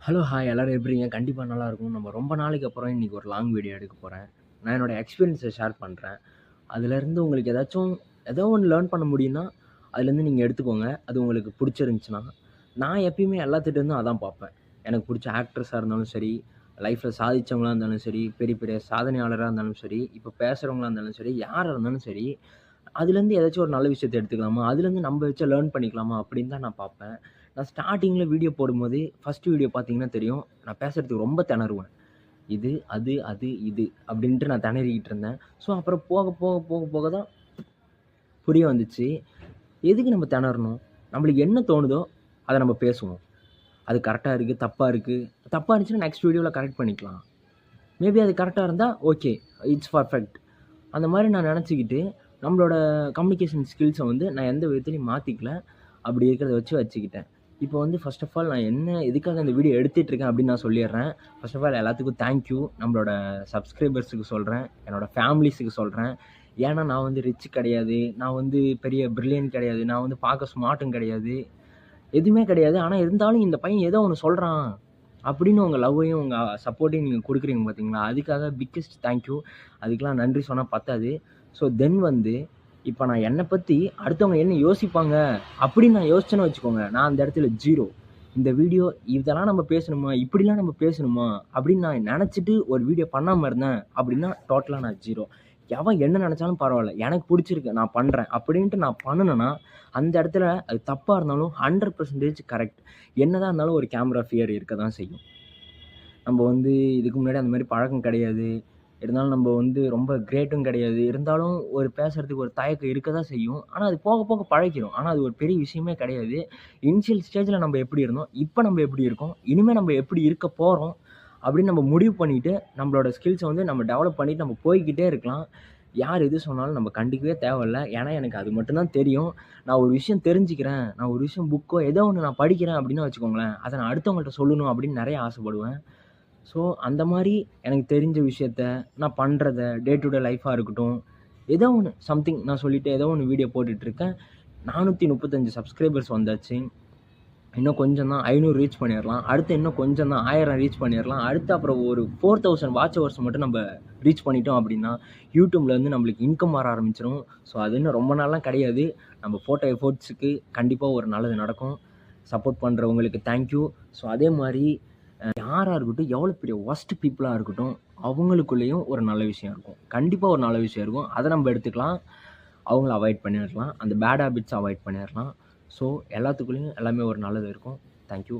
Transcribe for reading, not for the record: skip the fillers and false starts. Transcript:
Hello, hi எல்லாரும் எப்படி இருக்கீங்க? கண்டிப்பா நல்லாயிருக்கும். நம்ம ரொம்ப நாளைக்கு அப்புறம் இன்னைக்கு ஒரு லாங் வீடியோ எடுக்க போறேன். நான் என்னோட எக்ஸ்பீரியன்ஸ ஷேர் பண்றேன். அதுலேருந்து உங்களுக்கு ஏதோ ஒண்ணு லேர்ன் பண்ண முடியும்னா, அதுலேருந்து நீங்க எடுத்துக்கோங்க. அது உங்களுக்கு புடிச்சிருந்துச்சுன்னா, நான் எப்பயுமே எல்லாத்துட்டேருந்தும் அதான் பார்ப்பேன். எனக்கு புடிச்ச ஆக்ட்ரஸா இருந்தாலும் சரி, லைஃப்ல சாதிச்சவங்களா இருந்தாலும் சரி, பெரிய பெரிய சாதனையாளரா இருந்தாலும் சரி, இப்ப பேசுறவங்களா இருந்தாலும் சரி, யாரா இருந்தாலும் சரி, அதுலேருந்து ஏதாச்சும் ஒரு நல்ல விஷயத்த எடுத்துக்கலாமா? அதுலேருந்து நம்ம வச்சு லேர்ன் பண்ணிக்கலாமா? அப்படின்னு தான் நான் பார்ப்பேன். நான் ஸ்டார்ட்டிங்ல வீடியோ போடும்போது, ஃபர்ஸ்ட் வீடியோ பார்த்தீங்கன்னா தெரியும். நான் பேசுறதுக்கு ரொம்ப திணறுவேன். இது, இது அப்படின்ட்டு நான் திணறிக்கிட்டு இருந்தேன். ஸோ அப்புறம் போக தான் புரிய வந்துச்சு. எதுக்கு நம்ம திணறணும்? நம்மளுக்கு என்ன தோணுதோ, அத நம்ம பேசுவோம். அது கரெக்ட்டா இருக்கு, தப்பா இருக்கு. தப்பா இருந்துச்சுன்னா நெக்ஸ்ட் வீடியோல கரெக்ட் பண்ணிக்கலாம். மேபி அது கரெக்ட்டா இருந்தா ஓகே. It's perfect. அந்த மாரி நான் நெனச்சுக்கிட்டு, நம்மளோட கம்யூனிகேஷன் ஸ்கில்ஸ வந்து நான் எந்த விதத்திலயும் மாத்திக்கல. அப்படி இருக்கிறத வச்சுக்கிட்டேன். இப்போ வந்து ஃபர்ஸ்ட் ஆஃப் ஆல் நான் எதுக்காக இந்த வீடியோ எடுத்துட்டு இருக்கேன் அப்படின்னு நான் சொல்லிர்றேன். ஃபர்ஸ்ட் ஆஃப் ஆல் எல்லாத்துக்கும் தேங்க் யூ. நம்மளோட சப்ஸ்கிரைபர்ஸுக்கு சொல்றேன். என்னோட ஃபேமிலிஸுக்கு சொல்றேன். ஏன்னா நான் வந்து ரிச் கிடையாது. நான் வந்து பெரிய பிரில்லியன்ட் கிடையாது. நான் வந்து பார்க்க ஸ்மார்ட்டும் கிடையாது. எதுவுமே கிடையாது. ஆனா இருந்தாலும் இந்த பையன் ஏதோ ஒண்ணு சொல்றான். அப்படின்னு உங்க லவ்வையும், உங்க சப்போர்ட்டையும் நீங்க குடுக்குறீங்க பார்த்தீங்களா? அதுக்காக பிக்கெஸ்ட் தேங்க் யூ. அதுக்கெல்லாம் நன்றி சொன்னா பத்தாது. ஸோ தென் வந்து இப்ப நான் என்ன பத்தி அடுத்தவங்க என்ன யோசிப்பாங்க அப்படின்னு நான் யோசிச்சேன்னு வச்சுக்கோங்க, நான் அந்த இடத்துல 0. இந்த வீடியோ இதெல்லாம் நம்ம பேசணுமா? இப்படிலாம் நம்ம பேசணுமா? அப்படின்னு நான் நெனச்சுட்டு ஒரு வீடியோ பண்ணாம இருந்தேன் அப்படின்னா, டோட்டலா நான் 0. எவன் என்ன நெனச்சாலும் பரவால்ல. எனக்கு புடிச்சிருக்கு. நான் பண்றேன். அப்படின்ட்டு நான் பண்ணுனேன்னா, அந்த இடத்துல அது தப்பா இருந்தாலும் 100% கரெக்ட். என்னதான் இருந்தாலும் ஒரு கேமரா ஃபியர் இருக்க தான் செய்யும். நம்ம வந்து இதுக்கு முன்னாடி அந்த மாரி பழக்கம் கிடையாது. இருந்தாலும் நம்ம வந்து ரொம்ப கிரேட்டும் கிடையாது. இருந்தாலும் ஒரு பேசுறதுக்கு ஒரு தயக்கம் இருக்க தான் செய்யும். ஆனா அது போக போக பழகிரும். ஆனா அது ஒரு பெரிய விஷயமே கிடையாது. இனிஷியல் ஸ்டேஜ்ல நம்ம எப்படி இருந்தோம், இப்ப நம்ம எப்படி இருக்கோம், இனிமே நம்ம எப்படி இருக்க போறோம் அப்படின்னு நம்ம முடிவு பண்ணிட்டு, நம்மளோட ஸ்கில்ஸ வந்து நம்ம டெவலப் பண்ணிட்டு நம்ம போய்க்கிட்டே இருக்கலாம். யார் எது சொன்னாலும் நம்ம கண்டுக்கவே தேவையில்ல. ஏன்னா எனக்கு அது மட்டும் தான் தெரியும். நான் ஒரு விஷயம் தெரிஞ்சுக்கிறேன், நான் ஒரு விஷயம் புக்கோ ஏதோ ஒண்ணு நான் படிக்கிறேன் அப்படின்னு வச்சுக்கோங்களேன், அத நான் அடுத்தவங்கள்ட்ட சொல்லணும் அப்படின்னு நெறைய ஆசைப்படுவேன். ஸோ, அந்த மாரி எனக்கு தெரிஞ்ச விஷயத்த, நான் பண்றத, டே டு டே லைஃபா இருக்கட்டும், ஏதோ ஒண்ணு சம்திங் நான் சொல்லிட்டு ஏதோ ஒண்ணு வீடியோ போட்டுட்ருக்கேன். 435 சப்ஸ்கிரைபர்ஸ் வந்தாச்சு. இன்னும் கொஞ்சம் தான் 500 ரீச் பண்ணிறலாம். அடுத்து இன்னும் கொஞ்சம் தான் 1000 ரீச் பண்ணிறலாம். அடுத்து அப்புறம் ஒரு 4000 வாட்ச் ஹவர்ஸ் மட்டும் நம்ப ரீச் பண்ணிட்டோம் அப்டின்னா, YouTubeலருந்து நம்மளுக்கு இன்கம் வர ஆரம்பிச்சுரும். ஸோ, அது இன்னும் ரொம்ப நாள்லாம் கிடையாது. நம்ம போட்ட எஃபோர்ட்ஸுக்கு கண்டிப்பா ஒரு நல்லது நடக்கும். சப்போர்ட் பண்றவங்களுக்கு தேங்க் யூ. ஸோ, அதே மாரி யாரா இருக்கட்டும், எவ்வளோ பெரிய வொர்ஸ்ட் பீப்பிளா இருக்கட்டும், அவங்களுக்குள்ளேயும் ஒரு நல்ல விஷயம் இருக்கும். கண்டிப்பா ஒரு நல்ல விஷயம் இருக்கும். அத நம்ப எடுத்துக்கலாம். அவங்கள அவாய்ட் பண்ணிறலாம். அந்த பேட் ஹேபிட்ஸ அவாய்ட் பண்ணிறலாம். ஸோ எல்லாத்துக்குள்ளயும் எல்லாமே ஒரு நல்லது இருக்கும். Thank you.